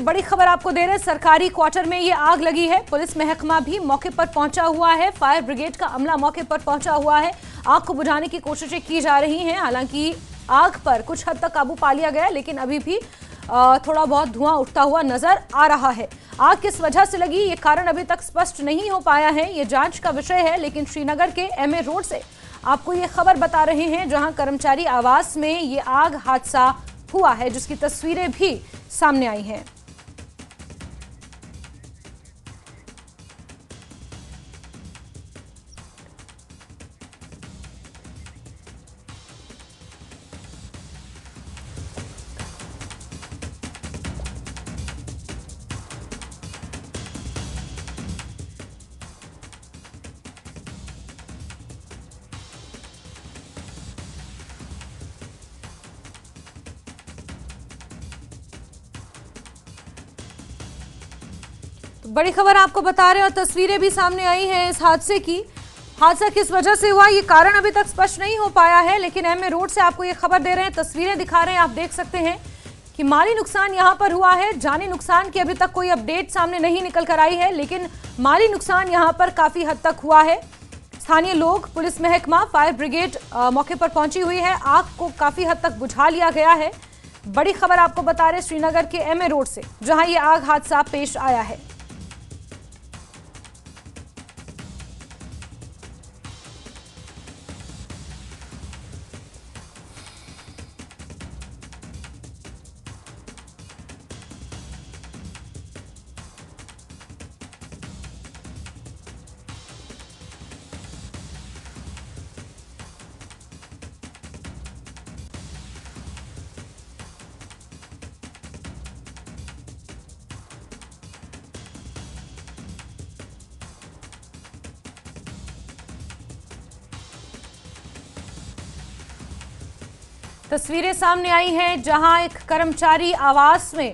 बड़ी खबर आपको दे रहे हैं, सरकारी क्वार्टर में ये आग लगी है। पुलिस महकमा भी मौके पर पहुंचा हुआ है, फायर ब्रिगेड का अमला मौके पर पहुंचा हुआ है। आग को बुझाने की कोशिशें की जा रही हैं। हालांकि आग पर कुछ हद तक काबू पा लिया गया, लेकिन अभी भी थोड़ा बहुत धुआं उठता हुआ नजर आ रहा है। आग किस वजह से लगी, ये कारण अभी तक स्पष्ट नहीं हो पाया है, ये जांच का विषय है। लेकिन श्रीनगर के एमए रोड से आपको ये खबर बता रहे हैं, जहां कर्मचारी आवास में ये आग हादसा हुआ है, जिसकी तस्वीरें भी सामने आई हैं। बड़ी खबर आपको बता रहे हैं और तस्वीरें भी सामने आई हैं इस हादसे की। हादसा किस वजह से हुआ, ये कारण अभी तक स्पष्ट नहीं हो पाया है, लेकिन एमए रोड से आपको ये खबर दे रहे हैं, तस्वीरें दिखा रहे हैं। आप देख सकते हैं कि माली नुकसान यहां पर हुआ है। जानी नुकसान की अभी तक कोई अपडेट सामने नहीं निकल कर आई है, लेकिन माली नुकसान यहां पर काफी हद तक हुआ है। स्थानीय लोग, पुलिस महकमा, फायर ब्रिगेड मौके पर पहुंची हुई है। आग को काफी हद तक बुझा लिया गया है। बड़ी खबर आपको बता रहे श्रीनगर के एमए रोड से, जहां ये आग हादसा पेश आया है। तस्वीरें सामने आई हैं, जहां एक कर्मचारी आवास में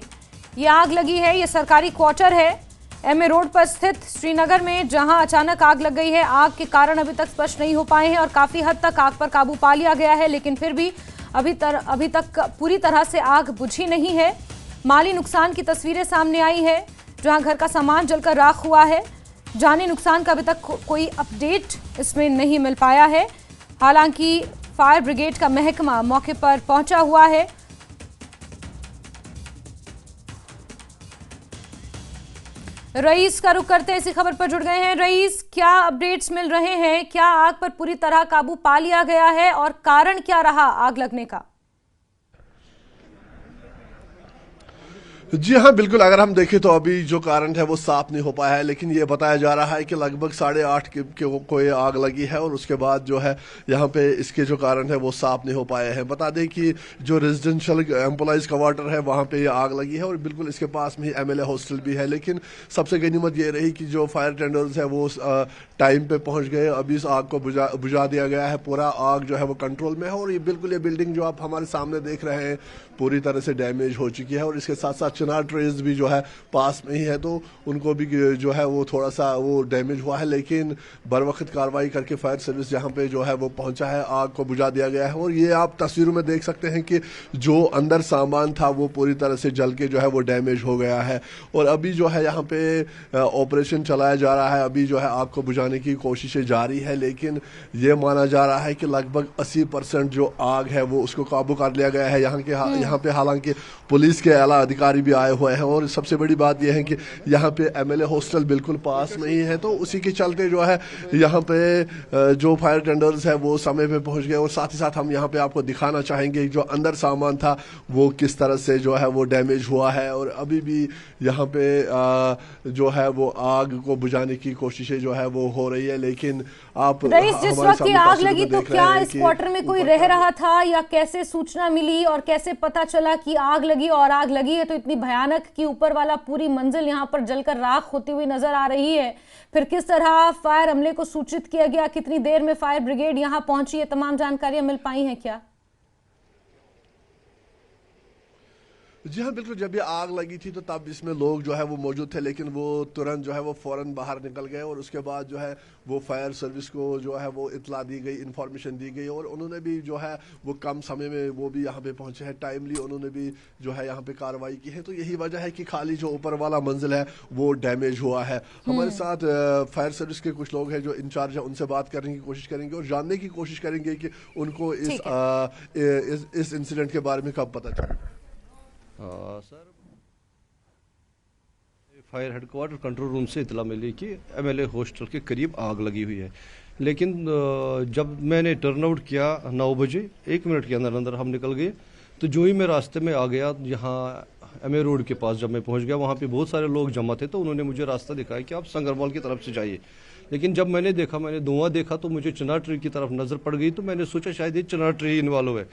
ये आग लगी है। ये सरकारी क्वार्टर है एमए रोड पर स्थित श्रीनगर में, जहां अचानक आग लग गई है। आग के कारण अभी तक स्पष्ट नहीं हो पाए हैं और काफी हद तक आग पर काबू पा लिया गया है, लेकिन फिर भी अभी तक पूरी तरह से आग बुझी नहीं है। माली नुकसान की तस्वीरें सामने आई है, जहां घर का सामान जलकर राख हुआ है। जानी नुकसान का अभी तक कोई अपडेट इसमें नहीं मिल पाया है। हालांकि फायर ब्रिगेड का महकमा मौके पर पहुंचा हुआ है। रईस का रुख करते हैं, इसी खबर पर जुड़ गए हैं। रईस, क्या अपडेट्स मिल रहे हैं? क्या आग पर पूरी तरह काबू पा लिया गया है और कारण क्या रहा आग लगने का? जी हाँ, बिल्कुल। अगर हम देखें तो अभी जो कारण है वो साफ नहीं हो पाया है, लेकिन ये बताया जा रहा है कि लगभग 8:30 के कोई आग लगी है और उसके बाद जो है यहाँ पे इसके जो कारण है वो साफ नहीं हो पाए हैं। बता दें कि जो रेजिडेंशियल एम्प्लॉयज़ क्वार्टर है वहाँ पे ये आग लगी है और बिल्कुल इसके पास में ही एमएलए हॉस्टल भी है। लेकिन सबसे गनीमत ये रही कि जो फायर टेंडर्स है वो टाइम पे पहुँच गए। अभी इस आग को बुझा दिया गया है। पूरा आग जो है वो कंट्रोल में है और ये बिल्कुल ये बिल्डिंग जो आप हमारे सामने देख रहे हैं पूरी तरह से डैमेज हो चुकी है और इसके साथ साथ चिनार ट्रेज भी जो है पास में ही है, तो उनको भी जो है वो थोड़ा सा वो डैमेज हुआ है। लेकिन बर वक्त कार्रवाई करके फायर सर्विस जहाँ पे जो है वो पहुंचा है, आग को बुझा दिया गया है। और ये आप तस्वीरों में देख सकते हैं कि जो अंदर सामान था वो पूरी तरह से जल के जो है वो डैमेज हो गया है। और अभी जो है यहाँ पे ऑपरेशन चलाया जा रहा है। अभी जो है आग को बुझाने की कोशिशें जारी है, लेकिन ये माना जा रहा है कि लगभग 80% जो आग है वो उसको काबू कर लिया गया है। यहाँ पे हालांकि पुलिस के आला अधिकारी भी आए हुए हैं और सबसे बड़ी बात यह है कि यहाँ पे एमएलए हॉस्टल बिल्कुल पास में ही है, तो उसी के चलते जो है यहाँ पे जो फायर टेंडर्स है वो समय पे पहुंच गए। और साथ ही साथ हम यहाँ पे आपको दिखाना चाहेंगे जो अंदर सामान था वो किस तरह से जो है वो डैमेज हुआ है। और अभी भी यहाँ पे जो है वो आग को बुझाने की कोशिशें जो है वो हो रही है। लेकिन आप जिस वक्त की आग लगी तो क्या इस क्वार्टर में कोई रह रहा था या कैसे सूचना मिली और कैसे पता चला कि आग लगी? और आग लगी है तो इतनी भयानक कि ऊपर वाला पूरी मंजिल यहां पर जलकर राख होती हुई नजर आ रही है। फिर किस तरह फायर अमले को सूचित किया गया, कितनी देर में फायर ब्रिगेड यहां पहुंची है, तमाम जानकारियां मिल पाई हैं क्या? जी हाँ, बिल्कुल। जब ये आग लगी थी तो तब इसमें लोग जो है वो मौजूद थे, लेकिन वो तुरंत जो है वो फौरन बाहर निकल गए और उसके बाद जो है वो फायर सर्विस को जो है वो इतला दी गई, इन्फॉर्मेशन दी गई और उन्होंने भी जो है वो कम समय में वो भी यहाँ पे पहुंचे हैं, टाइमली उन्होंने भी जो है यहाँ पे कार्रवाई की है। तो यही वजह है कि खाली जो ऊपर वाला मंजिल है वो डैमेज हुआ है। हमारे साथ फायर सर्विस के कुछ लोग हैं जो इंचार्ज है, उनसे बात करने की कोशिश करेंगे और जानने की कोशिश करेंगे कि उनको इस इंसिडेंट के बारे में कब पता चला। Sir, fire headquarter control room से इतला मिली कि एमएलए हॉस्टल के करीब आग लगी हुई है, लेकिन जब मैंने टर्न आउट किया 9 बजे 1 मिनट के अंदर अंदर हम निकल गए। तो जो ही मैं रास्ते में आ गया, यहाँ एमए रोड के पास जब मैं पहुंच गया, वहाँ पे बहुत सारे लोग जमा थे, तो उन्होंने मुझे रास्ता दिखाया कि आप संगरवाल की तरफ से जाइए। लेकिन जब मैंने धुआं देखा तो मुझे चिनार ट्री की तरफ नज़र पड़ गई, तो मैंने सोचा शायद ये चिनार ट्री इन्वॉल्व है।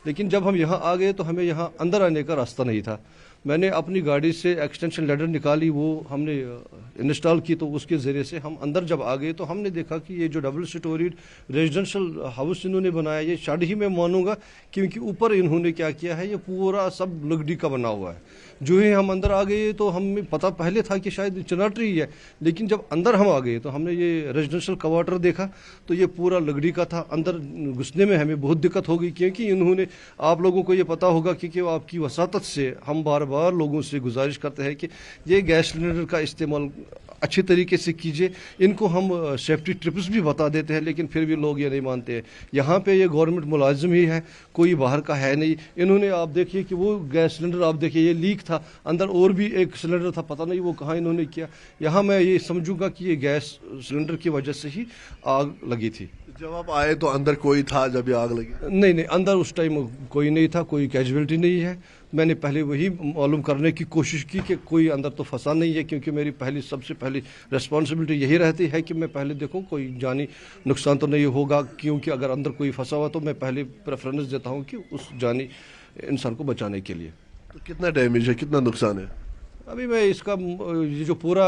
लेकिन जब हम यहाँ आ गए तो हमें यहाँ अंदर आने का रास्ता नहीं था। मैंने अपनी गाड़ी से एक्सटेंशन लेडर निकाली, वो हमने इंस्टॉल की, तो उसके ज़रिए से हम अंदर जब आ गए तो हमने देखा कि ये जो डबल स्टोरीड रेजिडेंशियल हाउस इन्होंने बनाया, ये शायद ही मैं मानूंगा, क्योंकि ऊपर इन्होंने क्या किया है, ये पूरा सब लकड़ी का बना हुआ है। जो ही हम अंदर आ गए तो हमें पता पहले था कि शायद चिनार ट्री है, लेकिन जब अंदर हम आ गए तो हमने ये रेजिडेंशियल क्वार्टर देखा तो ये पूरा लकड़ी का था। अंदर घुसने में हमें बहुत दिक्कत हो गई, क्योंकि इन्होंने, आप लोगों को ये पता होगा कि आपकी वसातत से हम बार बार लोगों से गुजारिश करते हैं कि ये गैस सिलेंडर का इस्तेमाल अच्छी तरीके से कीजिए। इनको हम सेफ्टी टिप्स भी बता देते हैं, लेकिन फिर भी लोग ये नहीं मानते हैं। यहाँ पे ये गवर्नमेंट मुलाजिम ही है, कोई बाहर का है नहीं। इन्होंने, आप देखिए कि वो गैस सिलेंडर, आप देखिए ये लीक था, अंदर और भी एक सिलेंडर था, पता नहीं वो कहाँ इन्होंने किया। यहाँ मैं ये समझूंगा कि ये गैस सिलेंडर की वजह से ही आग लगी थी। जब आप आए तो अंदर कोई था जब ये आग लगी? नहीं, अंदर उस टाइम कोई नहीं था, कोई कैजुअलिटी नहीं है। मैंने पहले वही मालूम करने की कोशिश की कि कोई अंदर तो फंसा नहीं है, क्योंकि मेरी सबसे पहली रिस्पॉन्सिबिलिटी यही रहती है कि मैं पहले देखूं कोई जानी नुकसान तो नहीं होगा, क्योंकि अगर अंदर कोई फंसा हुआ तो मैं पहले प्रेफरेंस देता हूं कि उस जानी इंसान को बचाने के लिए। तो कितना डैमेज है, कितना नुकसान है? अभी मैं इसका, ये जो पूरा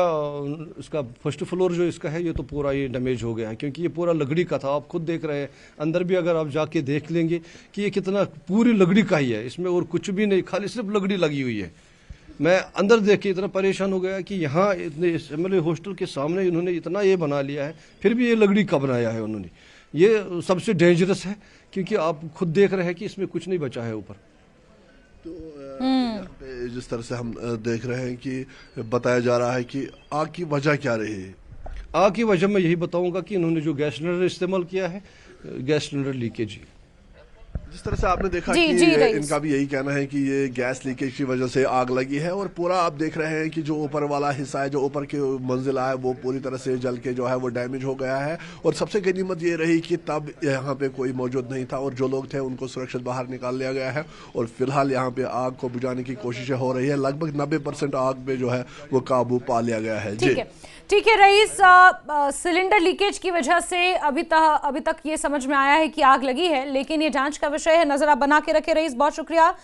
इसका फर्स्ट फ्लोर जो इसका है, ये तो पूरा ये डैमेज हो गया है, क्योंकि ये पूरा लकड़ी का था। आप खुद देख रहे हैं, अंदर भी अगर आप जाके देख लेंगे कि ये कितना पूरी लकड़ी का ही है, इसमें और कुछ भी नहीं, खाली सिर्फ लकड़ी लगी हुई है। मैं अंदर देख के इतना परेशान हो गया कि यहाँ इतने एमएलए हॉस्टल के सामने इन्होंने इतना ये बना लिया है, फिर भी ये लकड़ी का बनाया है उन्होंने। ये सबसे डेंजरस है, क्योंकि आप खुद देख रहे हैं कि इसमें कुछ नहीं बचा है ऊपर। तो यहाँ पे जिस तरह से हम देख रहे हैं कि बताया जा रहा है कि आग की वजह क्या रही है? आग की वजह मैं यही बताऊंगा कि इन्होंने जो गैस सिलेंडर इस्तेमाल किया है, गैस सिलेंडर लीकेज। जिस तरह से आपने देखा कि इनका भी यही कहना है कि ये गैस लीकेज की वजह से आग लगी है और पूरा आप देख रहे हैं कि जो ऊपर वाला हिस्सा है, जो ऊपर की मंजिला है, वो पूरी तरह से जल के जो है वो डैमेज हो गया है। और सबसे गनीमत ये रही कि तब यहाँ पे कोई मौजूद नहीं था और जो लोग थे उनको सुरक्षित बाहर निकाल लिया गया है और फिलहाल यहाँ पे आग को बुझाने की कोशिशें हो रही है। लगभग 90% आग पे जो है वो काबू पा लिया गया है। ठीक है रईस, सिलेंडर लीकेज की वजह से अभी तक ये समझ में आया है कि आग लगी है, लेकिन ये जांच का विषय है। नजर आप बना के रखे रईस, बहुत शुक्रिया।